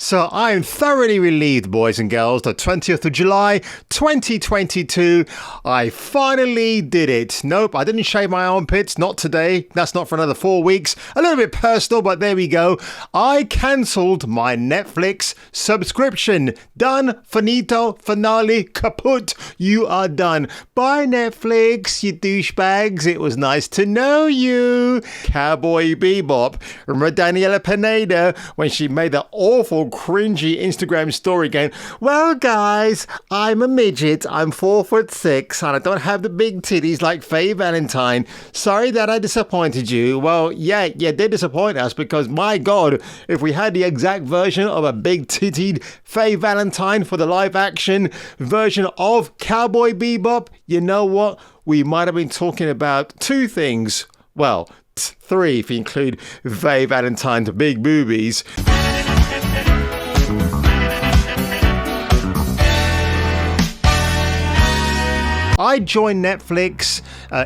So I am thoroughly relieved, boys and girls. The 20th of July, 2022, I finally did it. Nope, I didn't shave my armpits. Not today. That's not for another 4 weeks. A little bit personal, but there we go. I cancelled my Netflix subscription. Done. Finito. Finale. Kaput. You are done. Bye, Netflix, you douchebags. It was nice to know you. Cowboy Bebop. Remember Daniela Pineda when she made that awful cringy Instagram story going, well guys, I'm a midget, I'm 4'6" and I don't have the big titties like Faye Valentine. Sorry that I disappointed you. Well, yeah, you did disappoint us because my god, if we had the exact version of a big tittied Faye Valentine for the live action version of Cowboy Bebop, you know what? We might have been talking about two things. Well, three if you include Faye Valentine's big boobies. I joined Netflix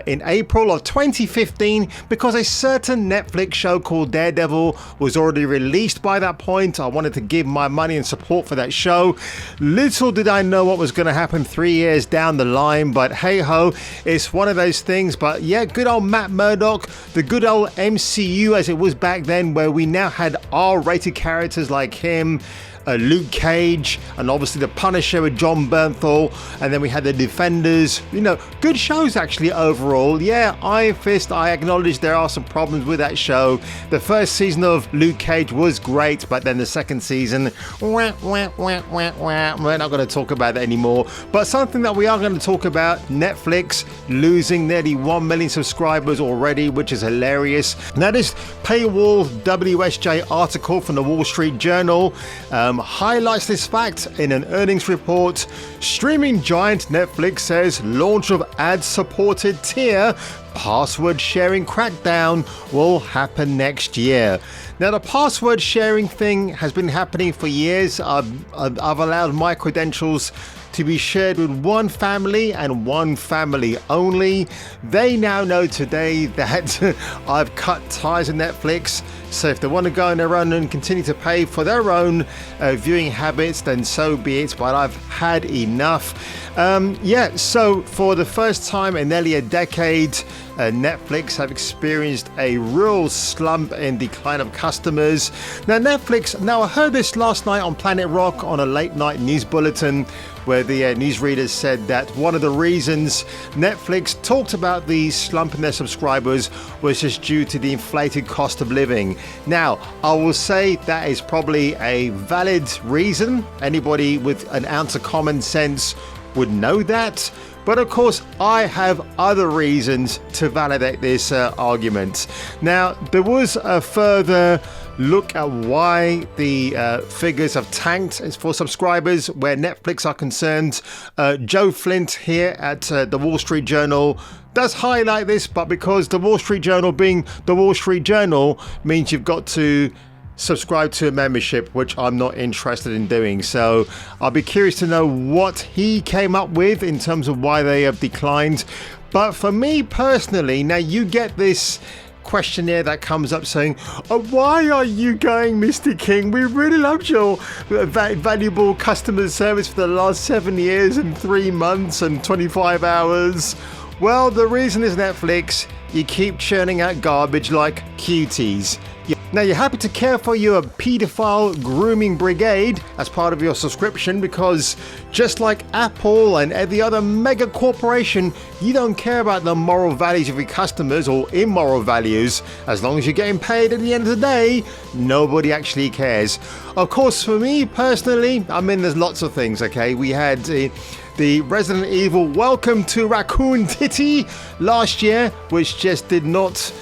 in April of 2015 because a certain Netflix show called Daredevil was already released by that point. I wanted to give my money and support for that show. Little did I know what was going to happen 3 years down the line, but hey ho, it's one of those things. But yeah, good old Matt Murdock, the good old MCU as it was back then, where we now had R-rated characters like him, Luke Cage, and obviously the Punisher with John Bernthal, and then we had the Defenders. You know, good shows actually overall. Yeah, Iron Fist, I acknowledge there are some problems with that show. The first season of Luke Cage was great, but then the second season, we're not going to talk about that anymore. But something that we are going to talk about, Netflix losing nearly 1 million subscribers already, which is hilarious. Now this paywall WSJ article from the Wall Street Journal highlights this fact in an earnings report. Streaming giant Netflix says launch of ad-supported tier password sharing crackdown will happen next year. Now the password sharing thing has been happening for years. I've allowed my credentials to be shared with one family and one family only. They now know today that I've cut ties with Netflix. So if they want to go on their own and continue to pay for their own viewing habits, then so be it. But I've had enough. So for the first time in nearly a decade, Netflix have experienced a real slump in decline of customers. Now I heard this last night on Planet Rock on a late night news bulletin, where the newsreaders said that one of the reasons Netflix talked about the slump in their subscribers was just due to the inflated cost of living. Now, I will say that is probably a valid reason. Anybody with an ounce of common sense would know that. But of course, I have other reasons to validate this argument. Now, there was a further look at why the figures have tanked for subscribers where Netflix are concerned. Joe Flint here at the Wall Street Journal does highlight this, but because the Wall Street Journal being the Wall Street Journal means you've got to subscribe to a membership, which I'm not interested in doing. So I'll be curious to know what he came up with in terms of why they have declined. But for me personally, now you get this questionnaire that comes up saying, why are you going, Mr. King? We really loved your valuable customer service for the last 7 years and 3 months and 25 hours. Well, the reason is Netflix. You keep churning out garbage like cuties. Now, you're happy to care for your paedophile grooming brigade as part of your subscription because just like Apple and every other mega corporation, you don't care about the moral values of your customers or immoral values. As long as you're getting paid at the end of the day, nobody actually cares. Of course, for me personally, I mean, there's lots of things, okay? We had the Resident Evil Welcome to Raccoon City last year, which just did not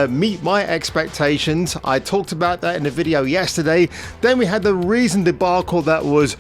meet my expectations. I talked about that in a video yesterday. Then we had the recent debacle that was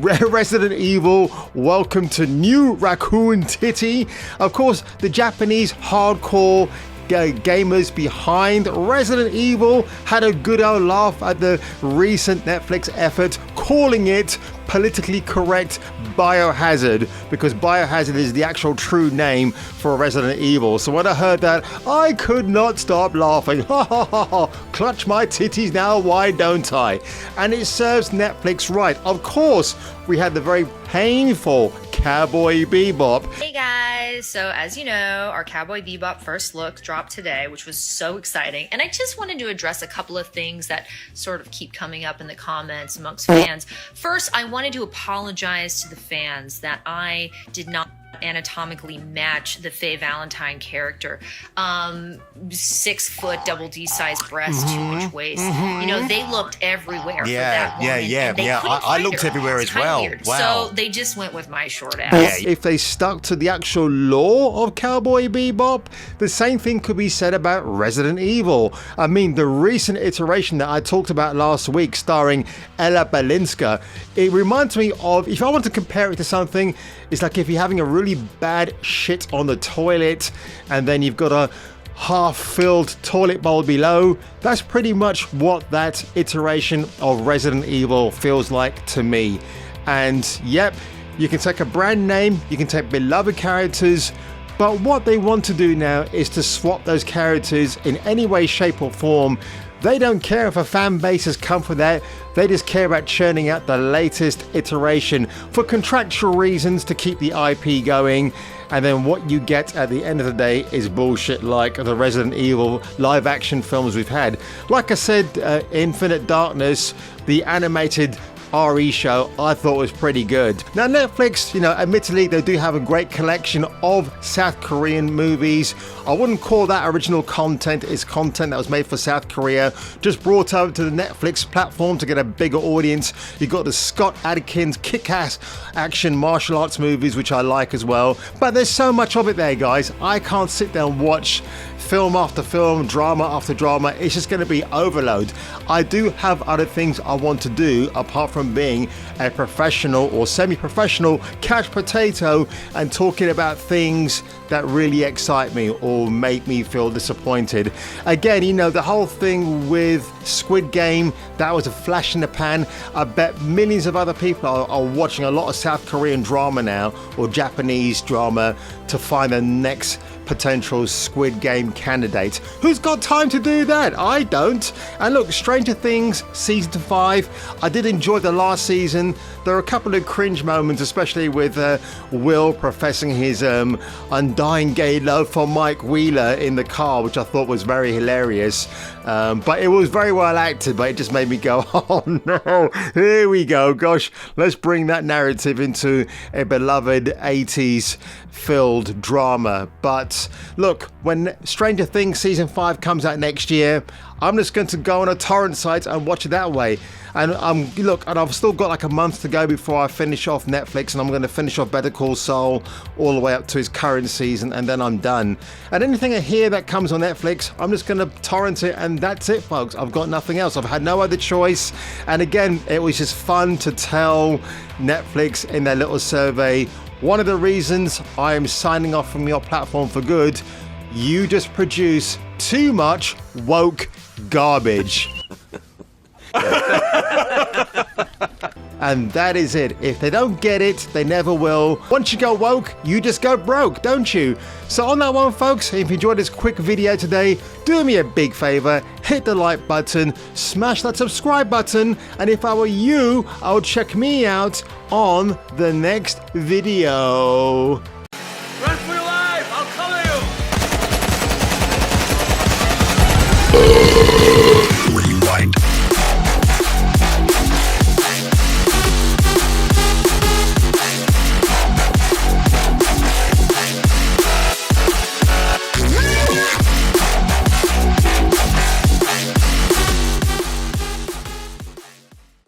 Resident Evil Welcome to New Raccoon City. Of course, the Japanese hardcore gamers behind Resident Evil had a good old laugh at the recent Netflix effort, calling it politically correct Biohazard, because Biohazard is the actual true name for Resident Evil. So when I heard that, I could not stop laughing. Ha ha ha ha, clutch my titties now, why don't I? And it serves Netflix right. Of course, we had the very painful Cowboy Bebop. Hey guys, so as you know, our Cowboy Bebop first look dropped today, which was so exciting. And I just wanted to address a couple of things that sort of keep coming up in the comments amongst fans. First, I wanted to apologize to the fans that I did not anatomically match the Faye Valentine character. 6 foot double D size breast, too much waist. You know, they looked everywhere for that woman. I looked everywhere as well. Weird. Wow. So they just went with my short ass. If they stuck to the actual lore of Cowboy Bebop, the same thing could be said about Resident Evil. I mean, the recent iteration that I talked about last week starring Ella Balinska, it reminds me of, if I want to compare it to something, it's like if you're having a really bad shit on the toilet and then you've got a half-filled toilet bowl below. That's pretty much what that iteration of Resident Evil feels like to me. And yep, you can take a brand name, you can take beloved characters, but what they want to do now is to swap those characters in any way, shape or form. They don't care if a fan base has come for that. They just care about churning out the latest iteration for contractual reasons to keep the IP going. And then what you get at the end of the day is bullshit like the Resident Evil live action films we've had. Like I said, Infinite Darkness, the animated RE show, I thought was pretty good. Now Netflix, you know, admittedly they do have a great collection of South Korean movies. I wouldn't call that original content. It's content that was made for South Korea, just brought over to the Netflix platform to get a bigger audience. You got the Scott Adkins kick-ass action martial arts movies, which I like as well. But there's so much of it there, guys. I can't sit there and watch film after film, drama after drama. It's just going to be overload. I do have other things I want to do apart from being a professional or semi-professional couch potato and talking about things that really excite me or make me feel disappointed. Again, you know, the whole thing with Squid Game, that was a flash in the pan. I bet millions of other people are watching a lot of South Korean drama now, or Japanese drama, to find the next potential Squid Game candidate. Who's got time to do that? I don't. And look, Stranger Things season 5, I did enjoy the last season. There are a couple of cringe moments, especially with Will professing his undying gay love for Mike Wheeler in the car, which I thought was very hilarious. But it was very well acted, but it just made me go, oh no, here we go. Gosh, let's bring that narrative into a beloved 80s filled drama. But look, when Stranger Things season 5 comes out next year, I'm just going to go on a torrent site and watch it that way. And look, and I've still got like a month to go before I finish off Netflix, and I'm going to finish off Better Call Saul all the way up to its current season, and then I'm done. And anything I hear that comes on Netflix, I'm just going to torrent it, and that's it, folks. I've got nothing else. I've had no other choice. And again, it was just fun to tell Netflix in their little survey, one of the reasons I am signing off from your platform for good, you just produce too much woke garbage. And that is it. If they don't get it, they never will. Once you go woke, you just go broke, don't you? So on that one, folks, if you enjoyed this quick video today, do me a big favor, hit the like button, smash that subscribe button, and if I were you, I would check me out on the next video.